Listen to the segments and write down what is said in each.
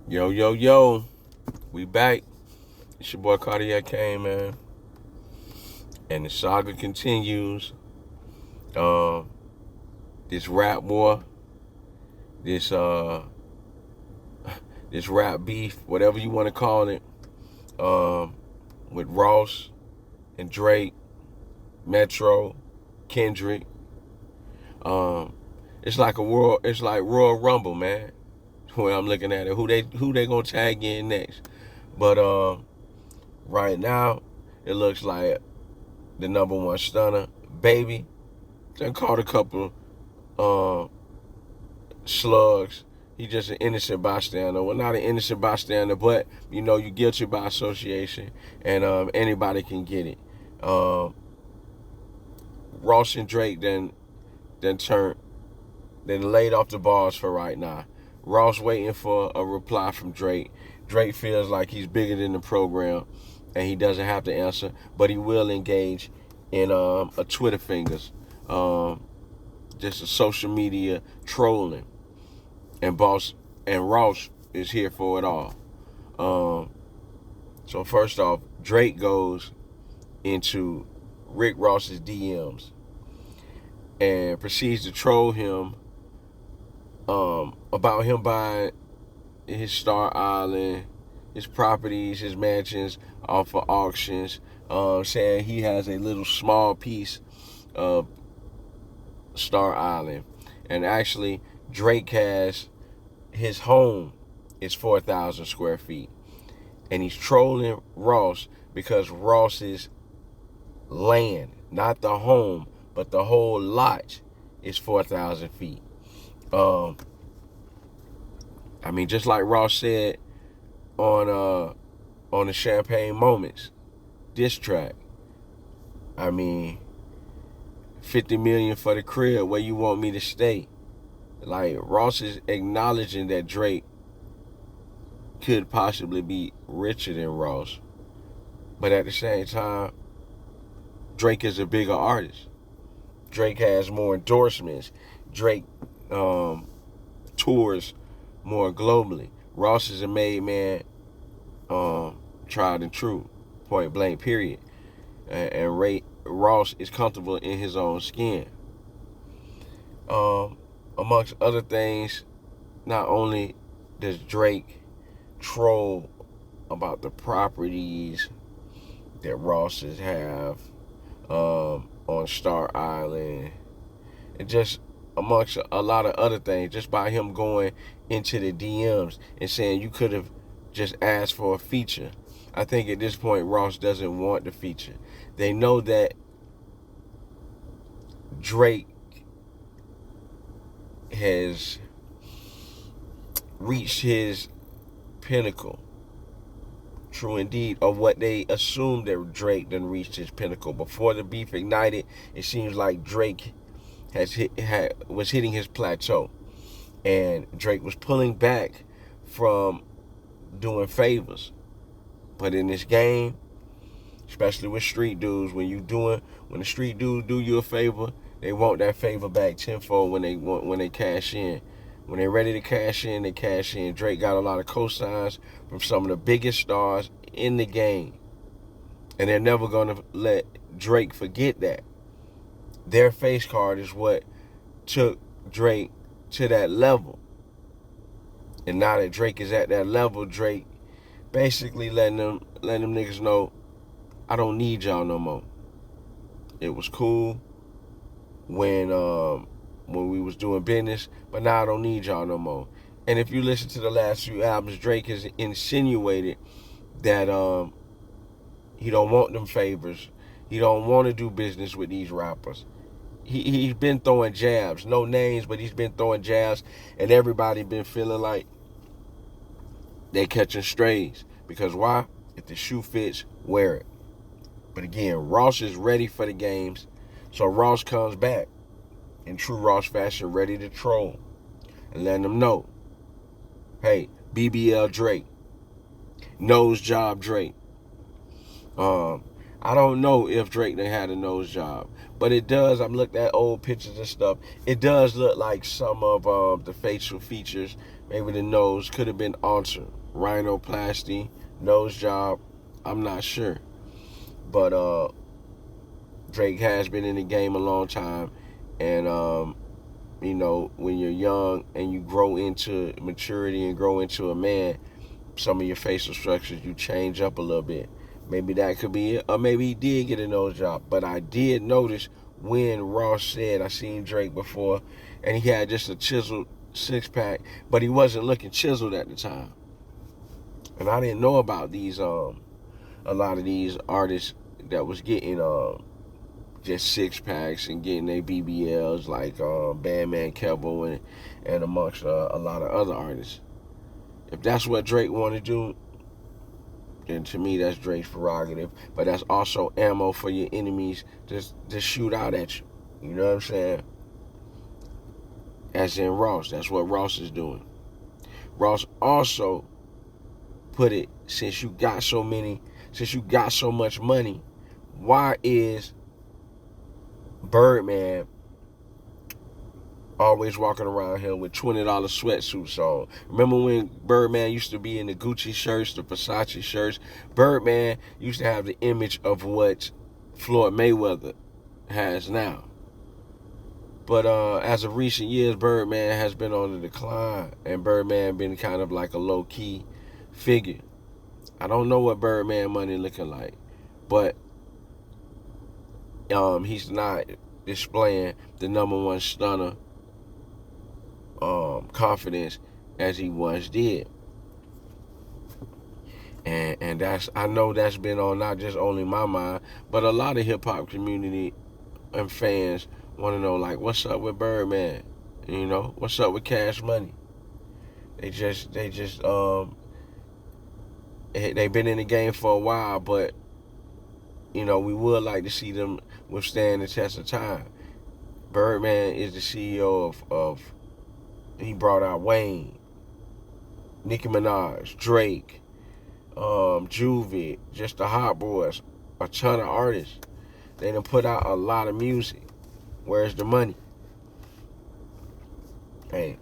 Yo, yo, yo, we back. It's your boy Cardiac Kane, man. And the saga continues. Um, this rap war, this this rap beef, whatever you want to call it, um, with Ross and Drake, Metro, Kendrick. Um, it's like Royal Rumble, man. When I'm looking at it, who they gonna tag in next? But right now, it looks like the number one stunner, Baby. They caught a couple uh, slugs. He just an innocent bystander. Well, not an innocent bystander, but you're guilty by association, and anybody can get it. Um, Ross and Drake then turned then laid off the bars for right now. Ross waiting for a reply from Drake. Drake feels like he's bigger than the program, and he doesn't have to answer, but he will engage in a Twitter fingers. Um, just a social media trolling, and Ross is here for it all. Um, so first off, Drake goes into Rick Ross's DMs and proceeds to troll him about him buying his Star Island, his properties, his mansions off of auctions, saying he has a little small piece of Star Island, and actually Drake has his home is 4,000 square feet, and he's trolling Ross because Ross's land, not the home, but the whole lot, is 4,000 feet. I mean, just like Ross said on the Champagne Moments diss track. I mean, 50 million for the crib. Where you want me to stay? Like, Ross is acknowledging that Drake could possibly be richer than Ross, but at the same time, Drake is a bigger artist. Drake has more endorsements. Drake tours more globally. Ross is a made man, tried and true, point blank, period. And Ross is comfortable in his own skin. Amongst other things, not only does Drake troll about the properties that Rosses have on Star Island, and just amongst a lot of other things, just by him going into the DMs and saying you could have just asked for a feature. I think at this point Ross doesn't want the feature. They know that Drake has reached his pinnacle. True indeed, of what they assumed that Drake done reached his pinnacle. Before the beef ignited, it seems like Drake was hitting his plateau, and Drake was pulling back from doing favors. But in this game, especially with street dudes, when the street dudes do you a favor, they want that favor back tenfold when they cash in. When they're ready to cash in, they cash in. Drake got a lot of cosigns from some of the biggest stars in the game, and they're never gonna let Drake forget that. Their face card is what took Drake to that level. And now that Drake is at that level, Drake basically letting them niggas know, I don't need y'all no more. It was cool when we was doing business, but now I don't need y'all no more. And if you listen to the last few albums, Drake has insinuated that he don't want them favors. He don't want to do business with these rappers. He's been throwing jabs, no names, but he's been throwing jabs, and everybody been feeling like they catching strays. Because why? If the shoe fits, wear it. But again, Ross is ready for the games, so Ross comes back in true Ross fashion, ready to troll and letting them know, hey, BBL Drake, nose job Drake. I don't know if Drake done had a nose job, but it does. I'm looking at old pictures and stuff. It does look like some of the facial features Maybe the nose could have been altered. Rhinoplasty, nose job, I'm not sure. But Drake has been in the game a long time. And, you know, when you're young and you grow into maturity and grow into a man, some of your facial structures, you change up a little bit. Maybe that could be it. Or maybe he did get a nose job. But I did notice when Ross said, I seen Drake before, and he had just a chiseled six-pack, but he wasn't looking chiseled at the time. And I didn't know about these, a lot of these artists that was getting just six-packs and getting their BBLs, like Bandman Kevo and amongst a lot of other artists. If that's what Drake want to do, then to me that's Drake's prerogative. But that's also ammo for your enemies to shoot out at you. You know what I'm saying? As in Ross. That's what Ross is doing. Ross also put it, since you got so much money, why is Birdman always walking around here with $20 sweatsuits on? Remember when Birdman used to be in the Gucci shirts, the Versace shirts? Birdman used to have the image of what Floyd Mayweather has now. But as of recent years, Birdman has been on the decline, and Birdman been kind of like a low-key figure. I don't know what Birdman money looking like, but he's not displaying the #1 stunner confidence as he once did. And that's, I know that's been on not just only my mind, but a lot of hip-hop community and fans want to know, like, what's up with Birdman? You know, what's up with Cash Money? They've been in the game for a while, but, you know, we would like to see them withstand the test of time. Birdman is the CEO of he brought out Wayne, Nicki Minaj, Drake, Juvie, just the Hot Boys, a ton of artists. They done put out a lot of music. Where's the money? Hey,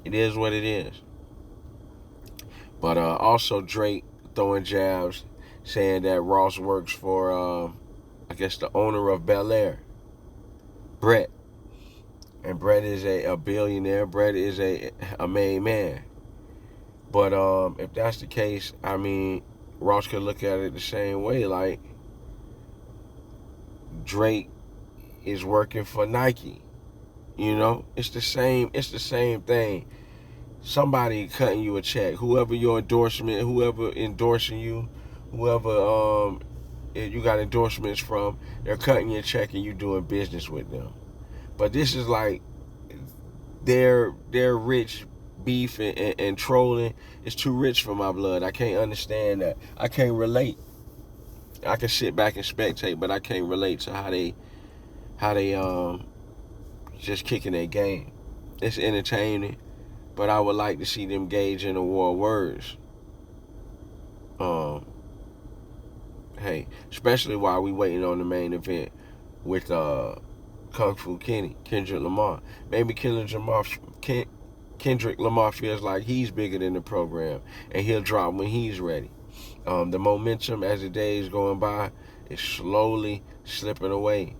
it is what it is. But also Drake throwing jabs, saying that Ross works for, I guess, the owner of Bel Air, Brett. And Brett is a billionaire. Brett is a made man. But if that's the case, I mean, Ross could look at it the same way. Like, Drake is working for Nike. You know, it's the same thing. Somebody cutting you a check, whoever your endorsement, whoever endorsing you, whoever you got endorsements from, they're cutting you a check and you doing business with them. But this is like their rich beef and trolling is too rich for my blood. I can't understand that. I can't relate. I can sit back and spectate, but I can't relate to how they just kicking their game. It's entertaining, but I would like to see them engage in a war of words. Hey, especially while we waiting on the main event with Kung Fu Kenny, Kendrick Lamar. Maybe Kendrick Lamar feels like he's bigger than the program, and he'll drop when he's ready. The momentum as the days going by is slowly slipping away.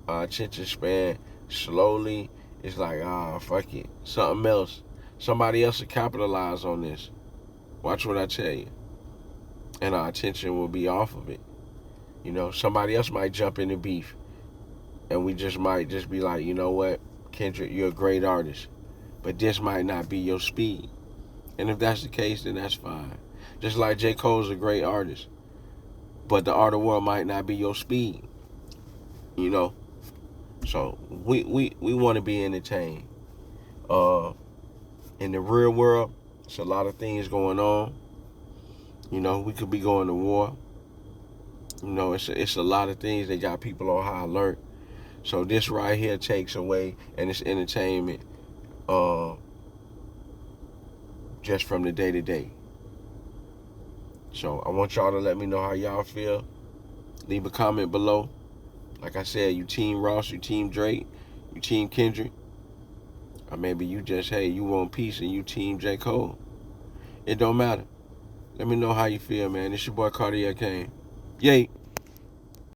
Attention span slowly is like, fuck it, something else. Somebody else will capitalize on this. Watch what I tell you. And our attention will be off of it. You know, somebody else might jump in the beef. And we just might just be like, you know what, Kendrick, you're a great artist, but this might not be your speed. And if that's the case, then that's fine. Just like J. Cole's a great artist, but the art of world might not be your speed. You know? So we want to be entertained. In the real world, there's a lot of things going on. You know, we could be going to war. You know, it's a lot of things that got people on high alert. So this right here takes away, and it's entertainment just from the day to day. So I want y'all to let me know how y'all feel. Leave a comment below. Like I said, you team Ross, you team Drake, you team Kendrick. Or maybe you just, hey, you want peace and you team J. Cole. It don't matter. Let me know how you feel, man. It's your boy Cartier Kane. Yay.